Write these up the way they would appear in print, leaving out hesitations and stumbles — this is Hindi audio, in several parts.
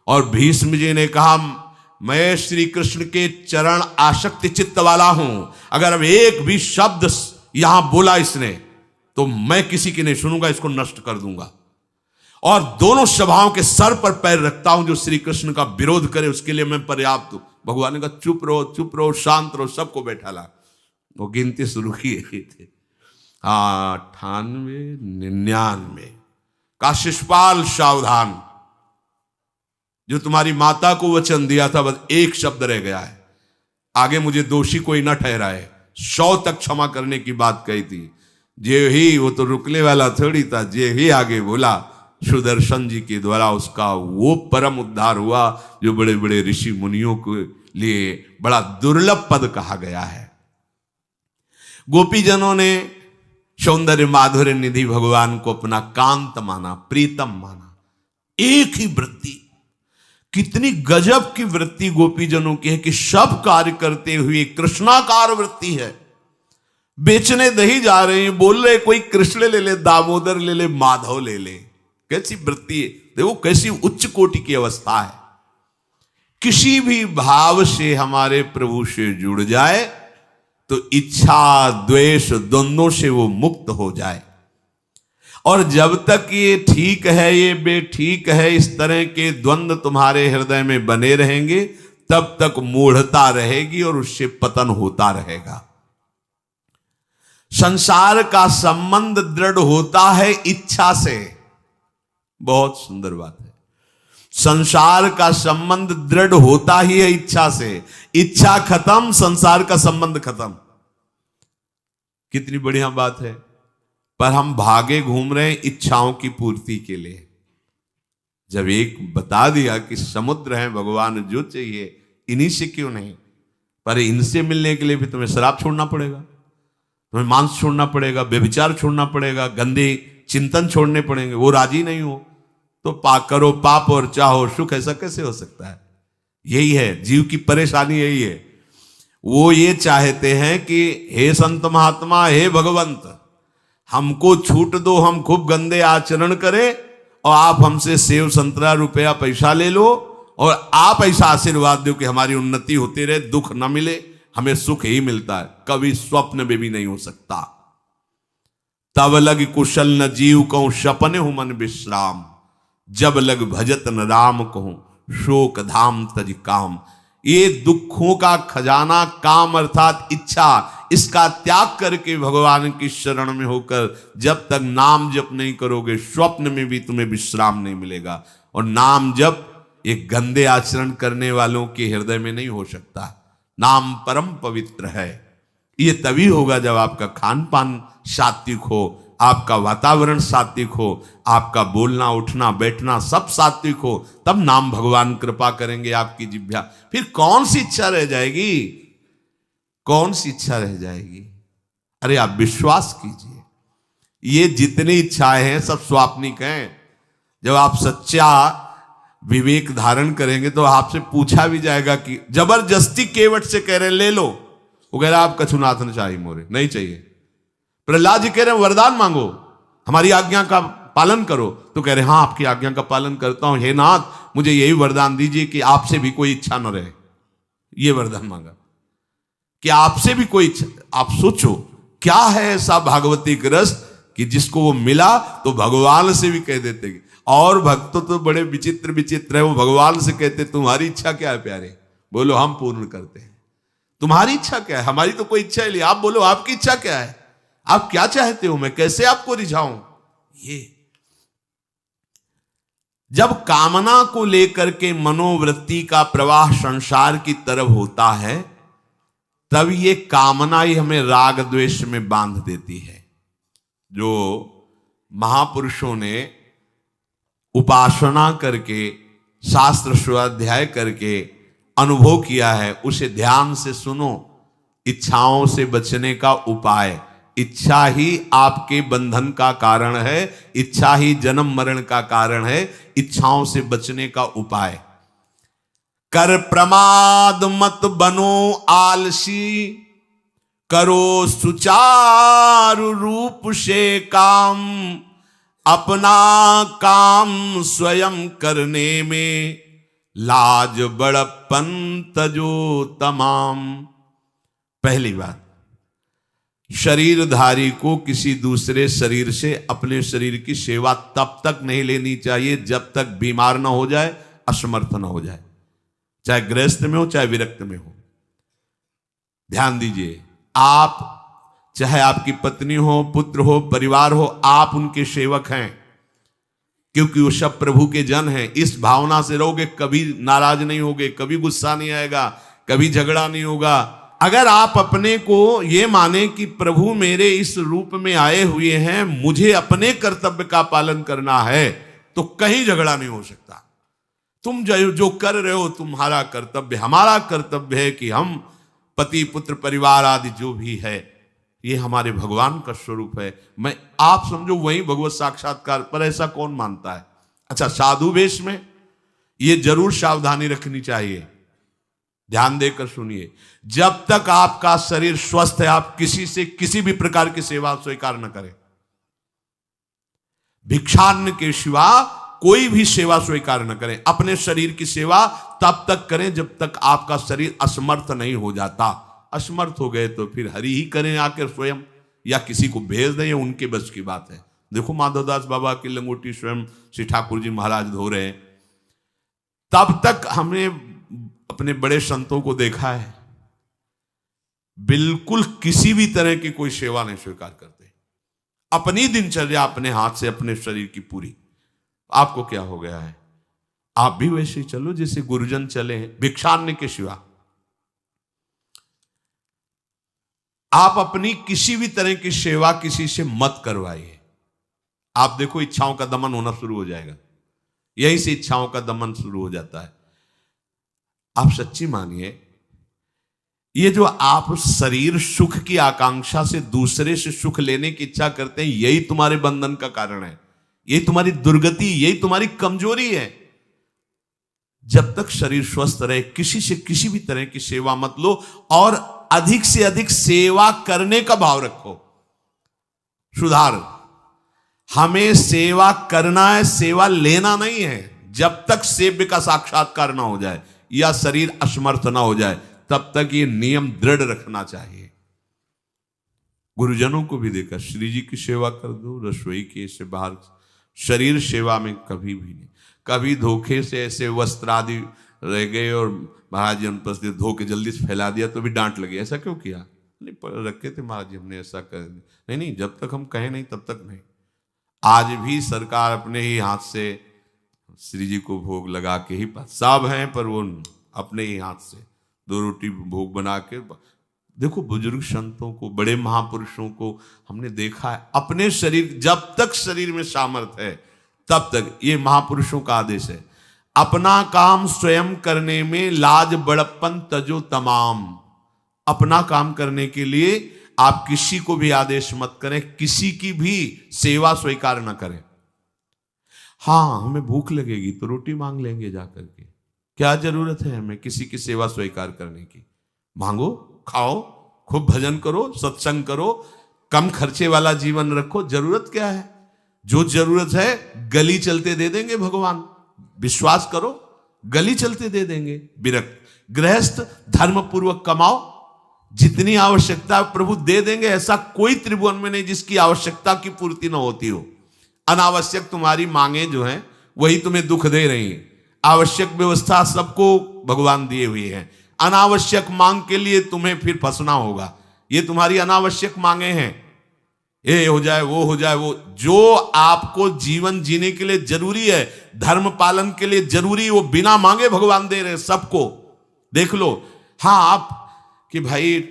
और भीष्म जी ने कहा मैं श्री कृष्ण के चरण आसक्ति चित्त वाला हूं, अगर अब एक भी शब्द यहां बोला इसने तो मैं किसी की नहीं सुनूंगा, इसको नष्ट कर दूंगा। और दोनों सभाओं के सर पर पैर रखता हूं, जो श्री कृष्ण का विरोध करे उसके लिए मैं पर्याप्त हूं। भगवान ने कहा चुप रहो, शांत रहो, सबको बैठा ला। वो गिनती शुरू किए थे 98, 99। का शिषपाल सावधान, जो तुम्हारी माता को वचन दिया था बस एक शब्द रह गया है, आगे मुझे दोषी कोई ना ठहराए। 100 तक क्षमा करने की बात कही थी। जे ही, वो तो रुकने वाला थोड़ी था, जे ही आगे बोला सुदर्शन जी के द्वारा उसका वो परम उद्धार हुआ जो बड़े बड़े ऋषि मुनियों के लिए बड़ा दुर्लभ पद कहा गया है। गोपीजनों ने सौंदर्य माधुर्य निधि भगवान को अपना कांत माना, प्रीतम माना। एक ही वृत्ति, कितनी गजब की वृत्ति गोपीजनों की है कि सब कार्य करते हुए कृष्णाकार वृत्ति है। बेचने दही जा रहे हैं, बोल रहे कोई कृष्ण ले ले, दामोदर ले ले, माधव ले ले। कैसी वृत्ति है, देखो कैसी उच्च कोटि की अवस्था है। किसी भी भाव से हमारे प्रभु से जुड़ जाए तो इच्छा द्वेष द्वंद्वों से वो मुक्त हो जाए। और जब तक ये ठीक है ये बेठीक है, इस तरह के द्वंद्व तुम्हारे हृदय में बने रहेंगे, तब तक मूढ़ता रहेगी और उससे पतन होता रहेगा। संसार का संबंध दृढ़ होता है इच्छा से। बहुत सुंदर बात है, संसार का संबंध दृढ़ होता ही है इच्छा से। इच्छा खत्म, संसार का संबंध खत्म। कितनी बढ़िया बात है। पर हम भागे घूम रहे हैं इच्छाओं की पूर्ति के लिए। जब एक बता दिया कि समुद्र है भगवान, जो चाहिए इन्हीं से क्यों नहीं, पर इनसे मिलने के लिए भी तुम्हें शराब छोड़ना पड़ेगा, तुम्हें मांस छोड़ना पड़ेगा, व्यभिचार छोड़ना पड़ेगा, गंदे चिंतन छोड़ने पड़ेंगे। वो राजी नहीं हो तो करो पाप और चाहो सुख। ऐसा कैसे हो सकता है? यही है जीव की परेशानी, यही है। वो ये चाहते हैं कि हे संत महात्मा, हे भगवंत, हमको छूट दो, हम खूब गंदे आचरण करें और आप हमसे सेव संतरा रुपया पैसा ले लो और आप ऐसा आशीर्वाद दो कि हमारी उन्नति होती रहे, दुख न मिले, हमें सुख ही मिलता है। कभी स्वप्न में भी नहीं हो सकता। तब लग कुशल न जीव कहूं, सपने हूं मन विश्राम, जब लग भजत न राम कहूं, शोक धाम तज काम। ये दुखों का खजाना काम अर्थात इच्छा, इसका त्याग करके भगवान की शरण में होकर जब तक नाम जप नहीं करोगे, स्वप्न में भी तुम्हें विश्राम नहीं मिलेगा। और नाम जप एक गंदे आचरण करने वालों के हृदय में नहीं हो सकता। नाम परम पवित्र है। ये तभी होगा जब आपका खान पान सात्विक हो, आपका वातावरण सात्विक हो, आपका बोलना उठना बैठना सब सात्विक हो, तब नाम भगवान कृपा करेंगे आपकी जिह्वा। फिर कौन सी इच्छा रह जाएगी? कौन सी इच्छा रह जाएगी? अरे आप विश्वास कीजिए, ये जितनी इच्छाएं हैं सब स्वाप्निक हैं। जब आप सच्चा विवेक धारण करेंगे तो आपसे पूछा भी जाएगा कि जबरदस्ती केवट से कह रहे ले लो, वो कह रहे आप कछुनाथ न चाहिए, मोरे नहीं चाहिए। प्रहलाद जी कह रहे हैं वरदान मांगो, हमारी आज्ञा का पालन करो, तो कह रहे हाँ आपकी आज्ञा का पालन करता हूं, हे नाथ मुझे यही वरदान दीजिए कि आपसे भी कोई इच्छा न रहे। ये वरदान मांगा कि आपसे भी कोई इच्छा। आप सोचो क्या है ऐसा भागवती रस कि जिसको वो मिला तो भगवान से भी कह देते। और भक्त तो बड़े विचित्र विचित्र है, वो भगवान से कहते तुम्हारी इच्छा क्या है प्यारे? बोलो हम पूर्ण करते हैं। तुम्हारी इच्छा क्या है? हमारी तो कोई इच्छा ही नहीं। आप बोलो आपकी इच्छा क्या है? आप क्या चाहते हो? मैं कैसे आपको रिझाऊं? ये जब कामना को लेकर के मनोवृत्ति का प्रवाह संसार की तरफ होता है, तब ये कामना ही हमें राग द्वेष में बांध देती है। जो महापुरुषों ने उपासना करके शास्त्र स्वाध्याय करके अनुभव किया है, उसे ध्यान से सुनो। इच्छाओं से बचने का उपाय, इच्छा ही आपके बंधन का कारण है, इच्छा ही जन्म मरण का कारण है। इच्छाओं से बचने का उपाय, कर प्रमाद मत बनो आलसी, करो सुचारु रूप से काम, अपना काम स्वयं करने में लाज बड़प्पन तजो तमाम। पहली बात, शरीरधारी को किसी दूसरे शरीर से अपने शरीर की सेवा तब तक नहीं लेनी चाहिए जब तक बीमार ना हो जाए, असमर्थ ना हो जाए, चाहे गृहस्थ में हो चाहे विरक्त में हो। ध्यान दीजिए, आप चाहे आपकी पत्नी हो, पुत्र हो, परिवार हो, आप उनके सेवक हैं, क्योंकि वो सब प्रभु के जन हैं। इस भावना से रहोगे, कभी नाराज नहीं होगे, कभी गुस्सा नहीं आएगा, कभी झगड़ा नहीं होगा। अगर आप अपने को ये माने कि प्रभु मेरे इस रूप में आए हुए हैं, मुझे अपने कर्तव्य का पालन करना है, तो कहीं झगड़ा नहीं हो सकता। तुम जो कर रहे हो तुम्हारा कर्तव्य, हमारा कर्तव्य है कि हम पति पुत्र परिवार आदि जो भी है, ये हमारे भगवान का स्वरूप है। मैं आप समझो वही भगवत साक्षात्कार, पर ऐसा कौन मानता है? अच्छा, साधु वेश में ये जरूर सावधानी रखनी चाहिए। ध्यान देकर सुनिए, जब तक आपका शरीर स्वस्थ है, आप किसी से किसी भी प्रकार की सेवा स्वीकार न करें। भिक्षान्न के सिवा कोई भी सेवा स्वीकार न करें। अपने शरीर की सेवा तब तक करें जब तक आपका शरीर असमर्थ नहीं हो जाता। असमर्थ हो गए तो फिर हरि ही करें आकर स्वयं, या किसी को भेज दें, उनके बस की बात है। देखो माधवदास बाबा की लंगोटी स्वयं श्री ठाकुर जी महाराज धो रहे हैं। तब तक हमने अपने बड़े संतों को देखा है, बिल्कुल किसी भी तरह की कोई सेवा नहीं स्वीकार करते। अपनी दिनचर्या अपने हाथ से, अपने शरीर की पूरी। आपको क्या हो गया है? आप भी वैसे ही चलो जैसे गुरुजन चले हैं, भिक्षान्न के सिवा। आप अपनी किसी भी तरह की सेवा किसी से मत करवाइए। आप देखो, इच्छाओं का दमन होना शुरू हो जाएगा। यहीं से इच्छाओं का दमन शुरू हो जाता है। आप सच्ची मानिए, ये जो आप शरीर सुख की आकांक्षा से दूसरे से सुख लेने की इच्छा करते हैं, यही तुम्हारे बंधन का कारण है, यही तुम्हारी दुर्गति, यही तुम्हारी कमजोरी है। जब तक शरीर स्वस्थ रहे, किसी से किसी भी तरह की सेवा मत लो, और अधिक से अधिक सेवा करने का भाव रखो। सुधार, हमें सेवा करना है, सेवा लेना नहीं है। जब तक सेव्य का साक्षात्कार ना हो जाए या शरीर असमर्थ ना हो जाए, तब तक ये नियम दृढ़ रखना चाहिए। गुरुजनों को भी देखा, श्री जी की सेवा कर दो, रसोई के से बाहर शरीर सेवा में कभी भी नहीं। कभी धोखे से ऐसे वस्त्र आदि रह गए और महाराज जी अनुपस्थित, धो के जल्दी से फैला दिया तो भी डांट लगी, ऐसा क्यों किया? नहीं, रखे थे महाराज जी, हमने ऐसा कर दिया। नहीं, जब तक हम कहें नहीं तब तक नहीं। आज भी सरकार अपने ही हाथ से श्री जी को भोग लगा के ही, सब हैं पर वो अपने ही हाथ से 2 रोटी भोग बना के। देखो, बुजुर्ग संतों को, बड़े महापुरुषों को हमने देखा है, अपने शरीर, जब तक शरीर में सामर्थ्य है तब तक, ये महापुरुषों का आदेश है, अपना काम स्वयं करने में लाज बड़प्पन तजो तमाम। अपना काम करने के लिए आप किसी को भी आदेश मत करें, किसी की भी सेवा स्वीकार न करें। हाँ, हमें भूख लगेगी तो रोटी मांग लेंगे जाकर के, क्या जरूरत है हमें किसी की सेवा स्वीकार करने की? मांगो, खाओ, खूब भजन करो, सत्संग करो, कम खर्चे वाला जीवन रखो। जरूरत क्या है? जो जरूरत है गली चलते दे देंगे भगवान, विश्वास करो, गली चलते दे देंगे। विरक्त गृहस्थ धर्म पूर्वक कमाओ, जितनी आवश्यकता प्रभु दे देंगे। ऐसा कोई त्रिभुवन में नहीं जिसकी आवश्यकता की पूर्ति न होती हो। अनावश्यक तुम्हारी मांगे जो हैं वही तुम्हें दुख दे रही हैं। आवश्यक व्यवस्था सबको भगवान दिए हुए हैं, अनावश्यक मांग के लिए तुम्हें फिर फंसना होगा। ये तुम्हारी अनावश्यक मांगे हैं, ये हो जाए, वो हो जाए, वो जो आपको जीवन जीने के लिए जरूरी है, धर्म पालन के लिए जरूरी, वो बिना मांगे भगवान दे रहे हैं सबको। देख लो। हाँ, आप कि भाई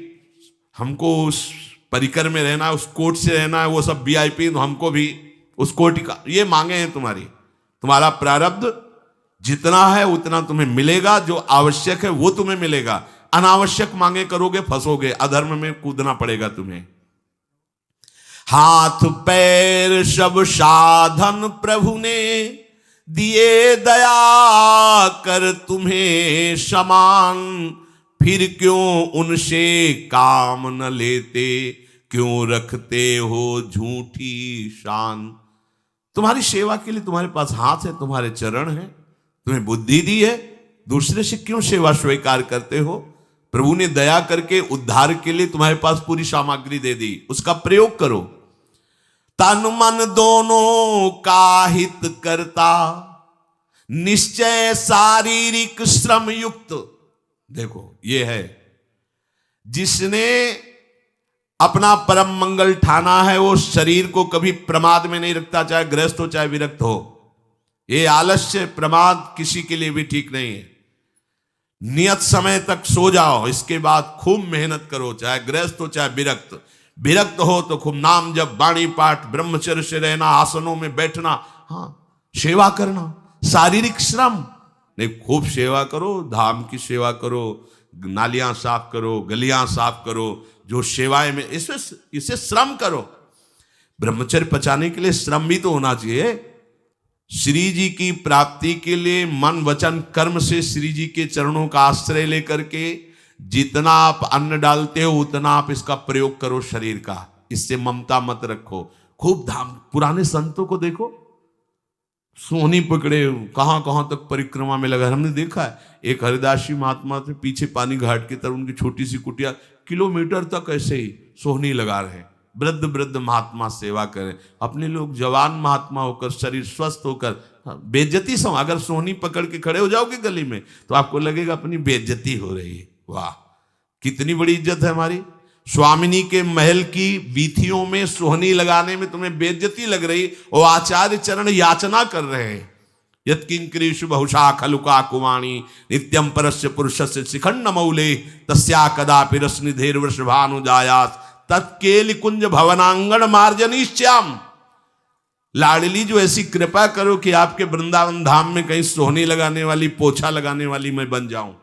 हमको उस परिकर में रहना है, उस कोर्ट से रहना है, वो सब VIP, तो हमको भी उस कोर्ट का, ये मांगे हैं तुम्हारी। तुम्हारा प्रारब्ध जितना है उतना तुम्हें मिलेगा, जो आवश्यक है वो तुम्हें मिलेगा। अनावश्यक मांगे करोगे फंसोगे, अधर्म में कूदना पड़ेगा तुम्हें। हाथ पैर सब साधन प्रभु ने दिए, दया कर तुम्हें समान, फिर क्यों उनसे काम न लेते, क्यों रखते हो झूठी शान। तुम्हारी सेवा के लिए तुम्हारे पास हाथ है, तुम्हारे चरण हैं, तुम्हें बुद्धि दी है, दूसरे से क्यों सेवा स्वीकार करते हो? प्रभु ने दया करके उद्धार के लिए तुम्हारे पास पूरी सामग्री दे दी, उसका प्रयोग करो। तन मन दोनों का हित करता, निश्चय शारीरिक श्रम युक्त। देखो ये है, जिसने अपना परम मंगल ठाना है वो शरीर को कभी प्रमाद में नहीं रखता, चाहे गृहस्थ हो चाहे विरक्त हो। ये आलस्य प्रमाद किसी के लिए भी ठीक नहीं है। नियत समय तक सो जाओ, इसके बाद खूब मेहनत करो, चाहे गृहस्थ हो चाहे विरक्त। विरक्त हो तो खूब नाम जप, वाणी पाठ, ब्रह्मचर्य से रहना, आसनों में बैठना, हाँ सेवा करना, शारीरिक श्रम नहीं, खूब सेवा करो, धाम की सेवा करो, नालियां साफ करो, गलियां साफ करो, जो सेवाएं में इसे श्रम करो। ब्रह्मचर्य पचाने के लिए श्रम भी तो होना चाहिए। श्री जी की प्राप्ति के लिए मन वचन कर्म से श्री जी के चरणों का आश्रय लेकर के जितना आप अन्न डालते हो उतना आप इसका प्रयोग करो शरीर का। इससे ममता मत रखो। खूब धाम, पुराने संतों को देखो, सोहनी पकड़े कहां कहां तक परिक्रमा में लगा। हमने देखा है एक हरिदासी महात्मा थे, पीछे पानी घाट की तरफ उनकी छोटी सी कुटिया, किलोमीटर तक ऐसे ही सोहनी लगा रहे। वृद्ध वृद्ध महात्मा सेवा करें। अपने लोग जवान महात्मा होकर, शरीर स्वस्थ होकर बेइज्जती सम, अगर सोहनी पकड़ के खड़े हो जाओगे गली में तो आपको लगेगा अपनी बेइज्जती हो रही है। वाह, कितनी बड़ी इज्जत है हमारी। स्वामिनी के महल की वीथियों में सोहनी लगाने में तुम्हें बेइज्जती लग रही, और आचार्य चरण याचना कर रहे हैं। यत्किंकरीषु बहुशा खलुका कुवाणी नित्यम परस्य पुरुषस्य शिखंड मौले तस्या कदापि रसनिधेर वृषभानुजायास तत्केलि कुंज भवनांगण मार्जनीश्याम। लाडली जो ऐसी कृपा करो कि आपके वृंदावन धाम में कहीं सोहनी लगाने वाली, पोछा लगाने वाली मैं बन जाऊं।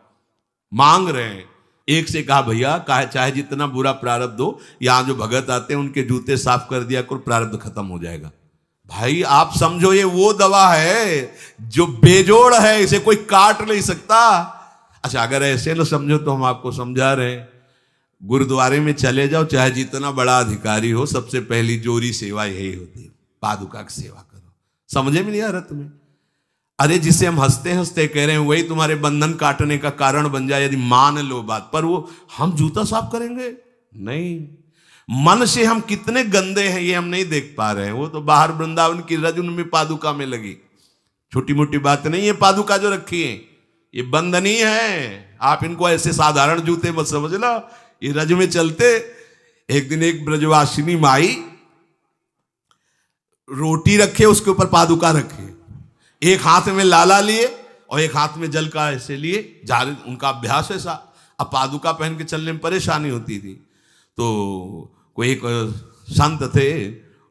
मांग रहे हैं। एक से कहा भैया चाहे जितना बुरा प्रारब्ध हो, यहां जो भगत आते हैं उनके जूते साफ कर दिया करो, प्रारब्ध खत्म हो जाएगा। भाई आप समझो ये वो दवा है जो बेजोड़ है, इसे कोई काट नहीं सकता। अच्छा अगर ऐसे न समझो तो हम आपको समझा रहे हैं। गुरुद्वारे में चले जाओ, चाहे जितना बड़ा अधिकारी हो, सबसे पहली जोरी सेवा यही होती है, पादुका की सेवा करो। समझे में नहीं आ रहा तुम्हें? अरे जिसे हम हंसते हंसते कह रहे हैं वही तुम्हारे बंधन काटने का कारण बन जाए, यदि मान लो बात। पर वो हम जूता साफ करेंगे नहीं। मन से हम कितने गंदे हैं ये हम नहीं देख पा रहे हैं। वो तो बाहर वृंदावन की रज उनमें पादुका में लगी, छोटी मोटी बात नहीं है। पादुका जो रखी है ये बंधनीय है। आप इनको ऐसे साधारण जूते मत समझना, ये रज में चलते। एक दिन एक ब्रजवासिनी माई रोटी रखे, उसके ऊपर पादुका रखे, एक हाथ में लाला लिए और एक हाथ में जल का ऐसे लिए, जारे उनका अभ्यास ऐसा। अब पादुका पहन के चलने में परेशानी होती थी। तो कोई एक संत थे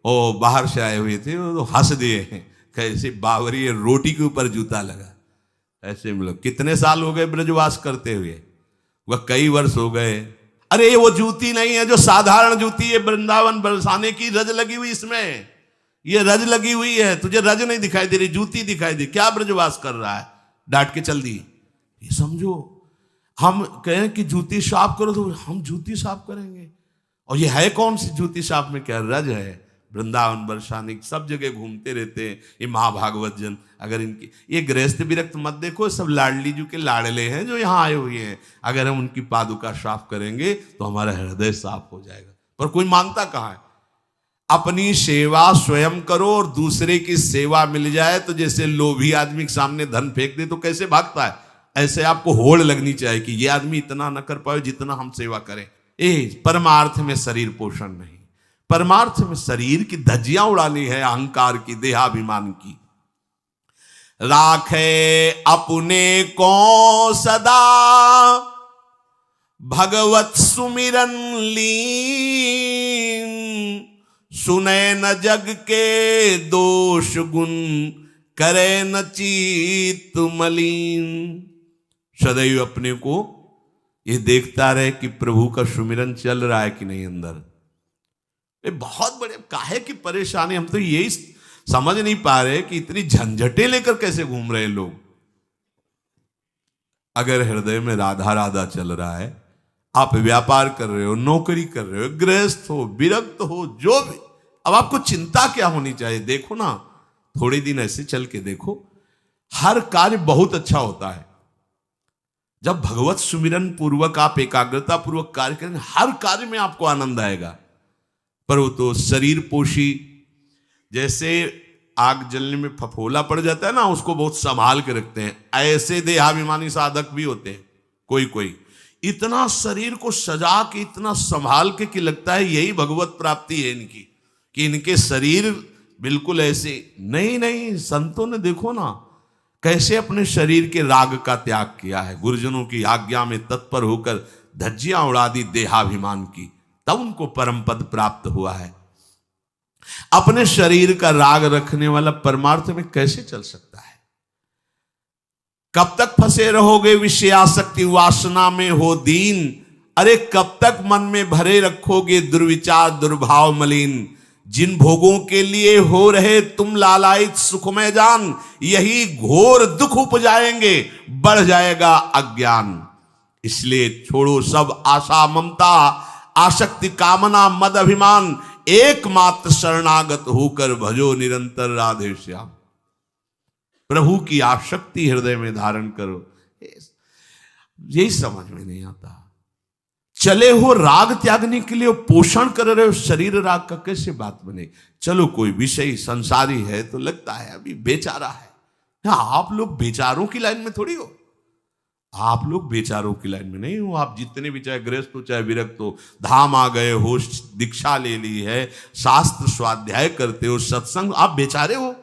और बाहर से आए हुए थे, तो हंस दिए कैसे बावरी रोटी के ऊपर जूता लगा। ऐसे मतलब कितने साल हो गए ब्रजवास करते हुए? वह कई वर्ष हो गए। अरे ये वो जूती नहीं है जो साधारण जूती है वृंदावन बरसाने की, रज लगी हुई इसमें। ये रज लगी हुई है, तुझे रज नहीं दिखाई दे रही, जूती दिखाई दे। क्या ब्रजवास कर रहा है? डांट के चल दी। ये समझो, हम कहें कि जूती साफ करो तो हम जूती साफ करेंगे। और ये है कौन सी जूती साफ में? क्या रज है। वृंदावन बरसाने सब जगह घूमते रहते हैं ये महाभागवत जन। अगर इनकी ये गृहस्थ विरक्त मत देखो, सब लाडली जी के लाडले हैं जो यहाँ आए हुए हैं। अगर हम उनकी पादुका साफ करेंगे तो हमारा हृदय साफ हो जाएगा। पर कोई मानता कहाँ है? अपनी सेवा स्वयं करो और दूसरे की सेवा मिल जाए तो जैसे लोभी आदमी के सामने धन फेंक दे तो कैसे भागता है, ऐसे आपको होड़ लगनी चाहिए कि ये आदमी इतना न कर पाए जितना हम सेवा करें। परमार्थ में शरीर पोषण नहीं, परमार्थ में शरीर की धज्जियां उड़ानी है, अहंकार की, देहाभिमान की। राखे अपने को सदा भगवत सुमिरन लीन, सुने न जग के दोष गुण, करे न चित्त मलिन। सदैव अपने को ये देखता रहे कि प्रभु का सुमिरन चल रहा है कि नहीं अंदर। ये बहुत बड़े काहे की परेशानी। हम तो यही समझ नहीं पा रहे कि इतनी झंझटें लेकर कैसे घूम रहे लोग। अगर हृदय में राधा राधा चल रहा है, आप व्यापार कर रहे हो, नौकरी कर रहे हो, गृहस्थ हो, विरक्त हो, जो भी, अब आपको चिंता क्या होनी चाहिए? देखो ना, थोड़े दिन ऐसे चल के देखो, हर कार्य बहुत अच्छा होता है। जब भगवत सुमिरन पूर्वक आप एकाग्रता पूर्वक कार्य करेंगे, हर कार्य में आपको आनंद आएगा। पर वो तो शरीर पोषी, जैसे आग जलने में फफोला पड़ जाता है ना, उसको बहुत संभाल के रखते हैं, ऐसे देहाभिमानी साधक भी होते हैं। कोई कोई इतना शरीर को सजा के, इतना संभाल के कि लगता है यही भगवत प्राप्ति है इनकी, कि इनके शरीर बिल्कुल ऐसे नहीं। संतों ने देखो ना कैसे अपने शरीर के राग का त्याग किया है, गुरुजनों की आज्ञा में तत्पर होकर धज्जियां उड़ा दी देहाभिमान की, तब उनको परम पद प्राप्त हुआ है। अपने शरीर का राग रखने वाला परमार्थ में कैसे चल सकता है? कब तक फंसे रहोगे विषयासक्ति वासना में हो दीन? अरे कब तक मन में भरे रखोगे दुर्विचार दुर्भाव मलिन? जिन भोगों के लिए हो रहे तुम लालायित सुखमय जान, यही घोर दुख उपजाएंगे, बढ़ जाएगा अज्ञान। इसलिए छोड़ो सब आशा ममता, आसक्ति कामना मद अभिमान, एकमात्र शरणागत होकर भजो निरंतर राधे श्याम। प्रभु की आसक्ति हृदय में धारण करो। यही समझ में नहीं आता। चले हो राग त्यागने के लिए, पोषण कर रहे हो शरीर राग का, कैसे बात बने? चलो कोई विषय संसारी है तो लगता है अभी बेचारा है। आप लोग बेचारों की लाइन में थोड़ी हो, आप लोग बेचारों की लाइन में नहीं हो। आप जितने भी, चाहे गृहस्थ हो चाहे विरक्त हो, धाम आ गए हो, दीक्षा ले ली है, शास्त्र स्वाध्याय करते हो, सत्संग, आप बेचारे हो,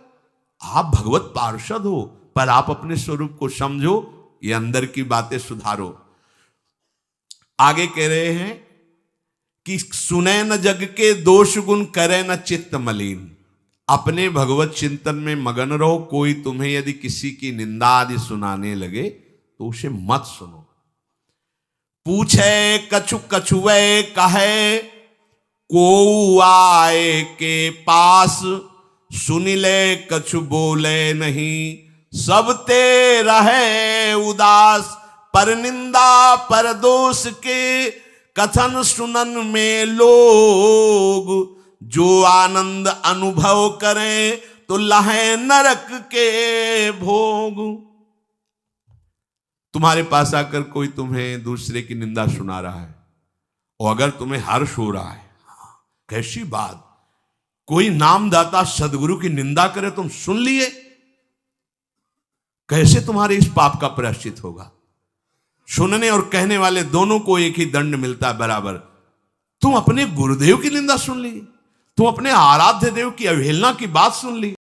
आप भगवत पार्षद हो। पर आप अपने स्वरूप को समझो, ये अंदर की बातें सुधारो। आगे कह रहे हैं कि सुने न जग के दोष गुण, करे न चित्त मलिन। अपने भगवत चिंतन में मगन रहो। कोई तुम्हें यदि किसी की निंदा आदि सुनाने लगे तो उसे मत सुनो। पूछे कछु कछुए कहे, को आए के पास, सुन ले कछु बोले नहीं, सब ते रहे उदास। पर निंदा पर दोष के, कथन सुनन में लोग, जो आनंद अनुभव करें तो लहे नरक के भोग। तुम्हारे पास आकर कोई तुम्हें दूसरे की निंदा सुना रहा है, और अगर तुम्हें हर्ष हो रहा है, कैसी बात, कोई नामदाता सदगुरु की निंदा करे, तुम सुन लिए, कैसे तुम्हारे इस पाप का प्रायश्चित होगा? सुनने और कहने वाले दोनों को एक ही दंड मिलता है बराबर। तुम अपने गुरुदेव की निंदा सुन ली, तुम अपने आराध्य देव की अवहेलना की बात सुन ली।